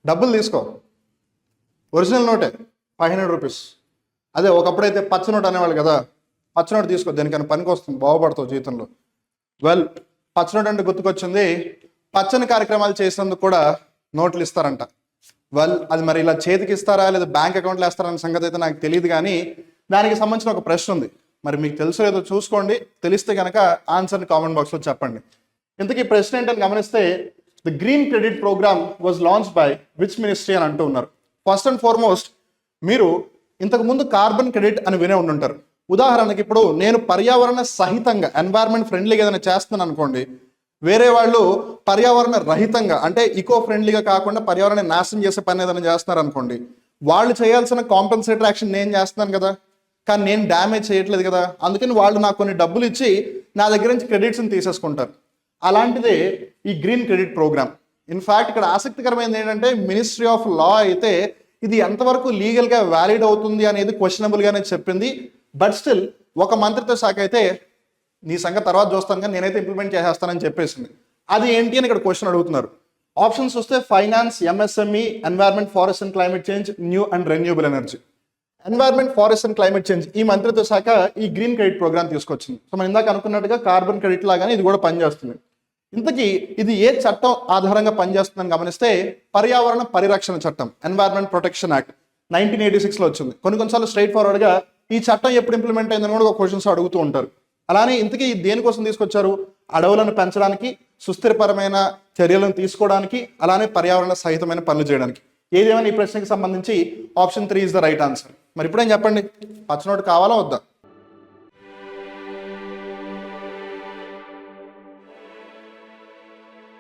డబ్బులు తీసుకో, original నోటే 500 rupees. అదే ఒకప్పుడైతే పచ్చ నోట్ అనేవాళ్ళు కదా, పచ్చ నోట్ తీసుకో, దేనికైనా పనికి వస్తుంది, బాగుపడతావు జీవితంలో. వెల్, పచ్చ నోట్ అంటే గుర్తుకొచ్చింది, పచ్చని కార్యక్రమాలు చేసినందుకు కూడా నోట్లు ఇస్తారంట. వెల్, అది మరి ఇలా చేతికి ఇస్తారా లేదా బ్యాంక్ అకౌంట్లో వేస్తారనే సంగతి అయితే నాకు తెలియదు, కానీ దానికి సంబంధించిన ఒక ప్రశ్న ఉంది. మరి మీకు తెలుసో లేదో చూసుకోండి, తెలిస్తే కనుక ఆన్సర్ని కామెంట్ బాక్స్లో చెప్పండి. ఇంతకీ ప్రశ్న ఏంటని గమనిస్తే, the green credit programme was launch by which ministry అని అంటూ ఉన్నారు. ఫస్ట్ అండ్ ఫార్మోస్ట్, మీరు ఇంతకుముందు కార్బన్ క్రెడిట్ అని వినే ఉండుంటారు. ఉదాహరణకి ఇప్పుడు నేను పర్యావరణ సహితంగా ఎన్వైర్న్మెంట్ ఫ్రెండ్లీగా ఏదైనా చేస్తున్నాను అనుకోండి, వేరే వాళ్ళు పర్యావరణ రహితంగా అంటే ఈకో ఫ్రెండ్లీగా కాకుండా పర్యావరణాన్ని నాశనం చేసే పని ఏదైనా చేస్తున్నారు అనుకోండి, వాళ్ళు చేయాల్సిన కాంపెన్సేటరీ యాక్షన్ నేను చేస్తున్నాను కదా, కానీ నేను డ్యామేజ్ చేయట్లేదు కదా, అందుకని వాళ్ళు నాకు కొన్ని డబ్బులు ఇచ్చి నా దగ్గర నుంచి క్రెడిట్స్ని తీసేసుకుంటారు. అలాంటిదే ఈ గ్రీన్ క్రెడిట్ ప్రోగ్రామ్. ఇన్ఫ్యాక్ట్ ఇక్కడ ఆసక్తికరమైనది ఏంటంటే, మినిస్ట్రీ ఆఫ్ లా అయితే ఇది ఎంతవరకు లీగల్గా వ్యాలిడ్ అవుతుంది అనేది క్వశ్చనబుల్గానే చెప్పింది. బట్ స్టిల్ ఒక మంత్రిత్వ శాఖ అయితే నీ సంగతి తర్వాత చూస్తాను కానీ నేనైతే ఇంప్లిమెంట్ చేసేస్తానని చెప్పేసింది. అది ఏంటి అని ఇక్కడ క్వశ్చన్ అడుగుతున్నారు. ఆప్షన్స్ వస్తే finance, MSME, environment, forest and climate change, new and renewable energy. Environment, forest and climate change ఈ మంత్రిత్వ శాఖ ఈ గ్రీన్ క్రెడిట్ ప్రోగ్రామ్ తీసుకొచ్చింది. సో మనం ఇందాక అనుకున్నట్టుగా కార్బన్ క్రెడిట్ లాగానే ఇది కూడా పనిచేస్తుంది. ఇంతకీ ఇది ఏ చట్టం ఆధారంగా పనిచేస్తుందని గమనిస్తే, పర్యావరణ పరిరక్షణ చట్టం, ఎన్వైర్న్మెంట్ ప్రొటెక్షన్ యాక్ట్ 1986లో వచ్చింది. కొన్నిసార్లు స్ట్రైట్ ఫార్వర్డ్గా ఈ చట్టం ఎప్పుడు ఇంప్లిమెంట్ అయిందని కూడా ఒక క్వశ్చన్స్ అడుగుతూ ఉంటారు. అలానే ఇంతకీ దేనికోసం తీసుకొచ్చారు? అడవులను పెంచడానికి, సుస్థిరపరమైన చర్యలను తీసుకోవడానికి, అలానే పర్యావరణ సహితమైన పనులు చేయడానికి. ఏదేమైనా ఈ ప్రశ్నకి సంబంధించి option 3 is the right answer. మరి ఇప్పుడేం చెప్పండి, పచ్చనోటు కావాలా వద్దా?